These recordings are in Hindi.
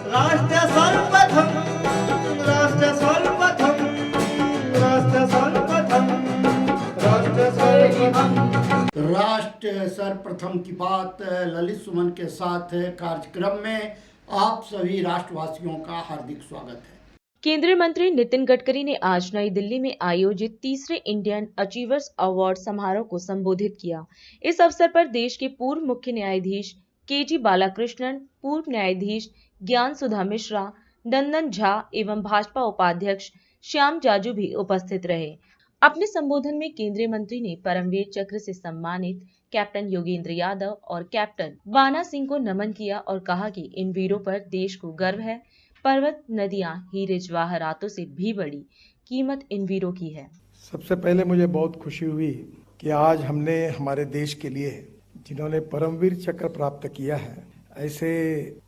राष्ट्र सर्वप्रथम, राष्ट्र सर्वप्रथम, राष्ट्र सर्वप्रथम, राष्ट्र सर्वप्रथम। राष्ट्र सर्वप्रथम की बात ललित सुमन के साथ कार्यक्रम में आप सभी राष्ट्रवासियों का हार्दिक स्वागत है। केंद्रीय मंत्री नितिन गडकरी ने आज नई दिल्ली में आयोजित तीसरे इंडियन अचीवर्स अवार्ड समारोह को संबोधित किया। इस अवसर पर देश के पूर्व मुख्य न्यायाधीश के.जी. बालाकृष्णन, पूर्व न्यायाधीश ज्ञान सुधा मिश्रा, नंदन झा एवं भाजपा उपाध्यक्ष श्याम जाजू भी उपस्थित रहे। अपने संबोधन में केंद्रीय मंत्री ने परमवीर चक्र से सम्मानित कैप्टन योगेंद्र यादव और कैप्टन बाना सिंह को नमन किया और कहा कि इन वीरों पर देश को गर्व है। पर्वत, नदियां, हीरे जवाहरातों से भी बड़ी कीमत इन वीरों की है। सबसे पहले मुझे बहुत खुशी हुई कि आज हमने हमारे देश के लिए जिन्होंने परमवीर चक्र प्राप्त किया है, ऐसे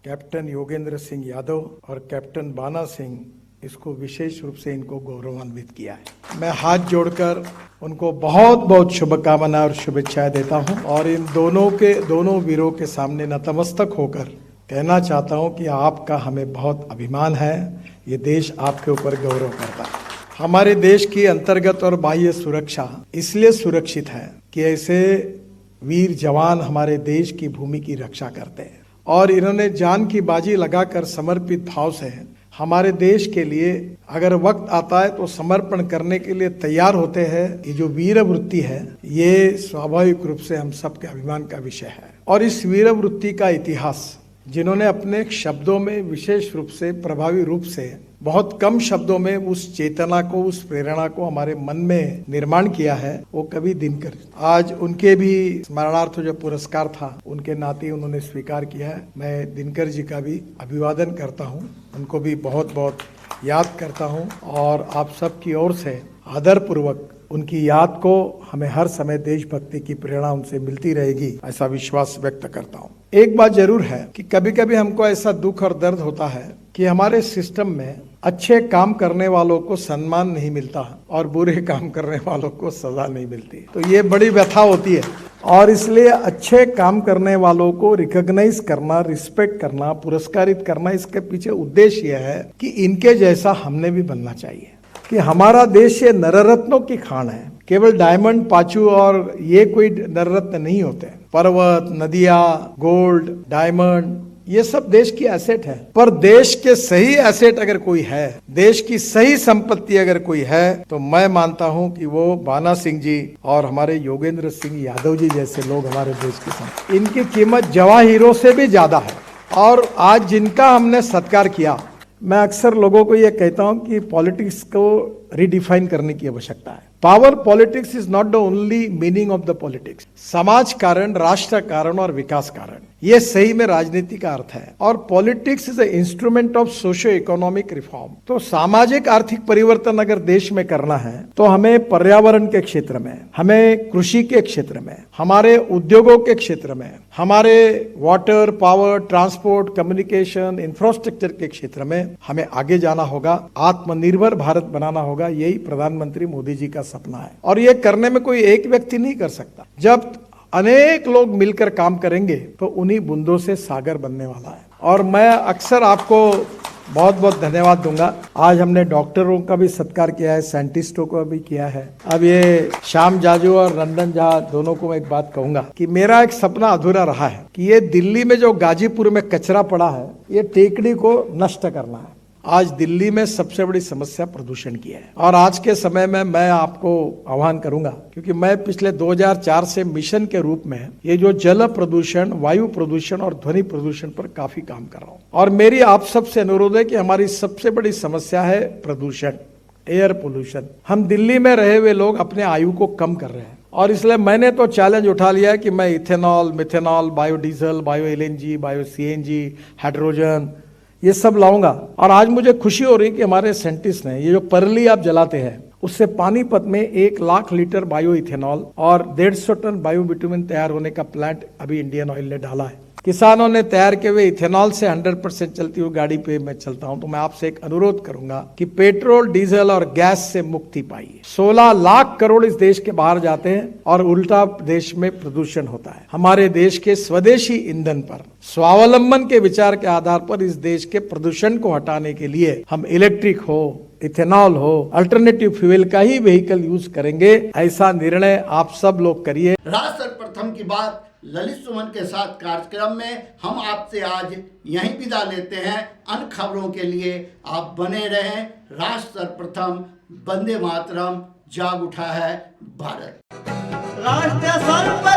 कैप्टन योगेंद्र सिंह यादव और कैप्टन बाना सिंह, इसको विशेष रूप से इनको गौरवान्वित किया है। मैं हाथ जोड़कर उनको बहुत बहुत शुभकामनाएं और शुभेच्छाएं देता हूं और इन दोनों वीरों के सामने नतमस्तक होकर कहना चाहता हूं कि आपका हमें बहुत अभिमान है। ये देश आपके ऊपर गौरव करता है। हमारे देश की अंतर्गत और बाह्य सुरक्षा इसलिए सुरक्षित है कि ऐसे वीर जवान हमारे देश की भूमि की रक्षा करते हैं और इन्होंने जान की बाजी लगाकर समर्पित भाव से हमारे देश के लिए अगर वक्त आता है तो समर्पण करने के लिए तैयार होते हैं। ये जो वीर वृत्ति है, ये स्वाभाविक रूप से हम सबके अभिमान का विषय है और इस वीर वृत्ति का इतिहास जिन्होंने अपने शब्दों में विशेष रूप से प्रभावी रूप से बहुत कम शब्दों में उस चेतना को, उस प्रेरणा को हमारे मन में निर्माण किया है, वो कवि दिनकर। आज उनके भी स्मरणार्थ जो पुरस्कार था उनके नाते उन्होंने स्वीकार किया है। मैं दिनकर जी का भी अभिवादन करता हूँ, उनको भी बहुत बहुत याद करता हूँ और आप सबकी ओर से आदर पूर्वक उनकी याद को हमें हर समय देशभक्ति की प्रेरणा उनसे मिलती रहेगी, ऐसा विश्वास व्यक्त करता हूँ। एक बात जरूर है कि कभी कभी हमको ऐसा दुख और दर्द होता है कि हमारे सिस्टम में अच्छे काम करने वालों को सम्मान नहीं मिलता और बुरे काम करने वालों को सजा नहीं मिलती, तो ये बड़ी व्यथा होती है और इसलिए अच्छे काम करने वालों को रिकॉग्नाइज करना, रिस्पेक्ट करना, पुरस्कारित करना, इसके पीछे उद्देश्य यह है कि इनके जैसा हमने भी बनना चाहिए। कि हमारा देश ये नररत्नों की खान है, केवल डायमंड, पाचू और ये कोई नररत्न नहीं होते। पर्वत, नदियां, गोल्ड, डायमंड, ये सब देश की एसेट है, पर देश के सही एसेट अगर कोई है, देश की सही संपत्ति अगर कोई है, तो मैं मानता हूं कि वो बाना सिंह जी और हमारे योगेंद्र सिंह यादव जी जैसे लोग हमारे देश के साथ, इनकी कीमत जवाहीरों से भी ज्यादा है। और आज जिनका हमने सत्कार किया, मैं अक्सर लोगों को यह कहता हूं कि पॉलिटिक्स को रिडिफाइन करने की आवश्यकता है। Power politics is not the only meaning of the politics. समाज कारण, राष्ट्र कारण और विकास कारण, ये सही में राजनीति का अर्थ है। और politics is a instrument of socio economic reform. तो सामाजिक आर्थिक परिवर्तन अगर देश में करना है तो हमें पर्यावरण के क्षेत्र में, हमें कृषि के क्षेत्र में, हमारे उद्योगों के क्षेत्र में, हमारे water, power, transport, communication, infrastructure के क्षेत्र में हमें आगे जाना होगा। आत्मनिर्भर भारत बनाना होगा। यही प्रधानमंत्री मोदी जी का सपना है और ये करने में कोई एक व्यक्ति नहीं कर सकता। जब अनेक लोग मिलकर काम करेंगे तो उन्हीं बूंदों से सागर बनने वाला है। और मैं अक्सर आपको बहुत बहुत धन्यवाद दूंगा। आज हमने डॉक्टरों का भी सत्कार किया है, साइंटिस्टों को भी किया है। अब ये श्याम जाजू और नंदन झा दोनों को मैं एक बात कहूंगा कि मेरा एक सपना अधूरा रहा है कि ये दिल्ली में जो गाजीपुर में कचरा पड़ा है, ये टेकड़ी को नष्ट करना है। आज दिल्ली में सबसे बड़ी समस्या प्रदूषण की है और आज के समय में मैं आपको आह्वान करूंगा, क्योंकि मैं पिछले 2004 से मिशन के रूप में ये जो जल प्रदूषण, वायु प्रदूषण और ध्वनि प्रदूषण पर काफी काम कर रहा हूं। और मेरी आप सबसे अनुरोध है कि हमारी सबसे बड़ी समस्या है प्रदूषण, एयर पोल्यूशन। हम दिल्ली में रहे हुए लोग अपने आयु को कम कर रहे हैं और इसलिए मैंने तो चैलेंज उठा लिया है कि मैं ethanol, methanol, biodiesel, bio LNG, bio CNG, hydrogen, ये सब लाऊंगा। और आज मुझे खुशी हो रही कि हमारे साइंटिस्ट ने ये जो परली आप जलाते हैं, उससे पानीपत में 1 लाख लीटर बायो इथेनॉल और 150 टन बायो बिटुमिन तैयार होने का प्लांट अभी इंडियन ऑयल ने डाला है। किसानों ने तैयार किए हुए इथेनॉल से 100% चलती हुई गाड़ी पे मैं चलता हूं, तो मैं आपसे एक अनुरोध करूंगा कि पेट्रोल, डीजल और गैस से मुक्ति पाइए। 16 लाख करोड़ इस देश के बाहर जाते हैं और उल्टा देश में प्रदूषण होता है। हमारे देश के स्वदेशी ईंधन पर स्वावलंबन के विचार के आधार पर इस देश के प्रदूषण को हटाने के लिए हम इलेक्ट्रिक हो, इथेनॉल हो, अल्टरनेटिव फ्यूल का ही व्हीकल यूज करेंगे। ऐसा निर्णय आप सब लोग करिए। राष्ट्र सर्वप्रथम की बात ललित सुमन के साथ कार्यक्रम में हम आपसे आज यहीं विदा लेते हैं। अन्य खबरों के लिए आप बने रहें। राष्ट्र सर्वप्रथम, वंदे मातरम, जाग उठा है भारत। राष्ट्र सर्वप्रथम।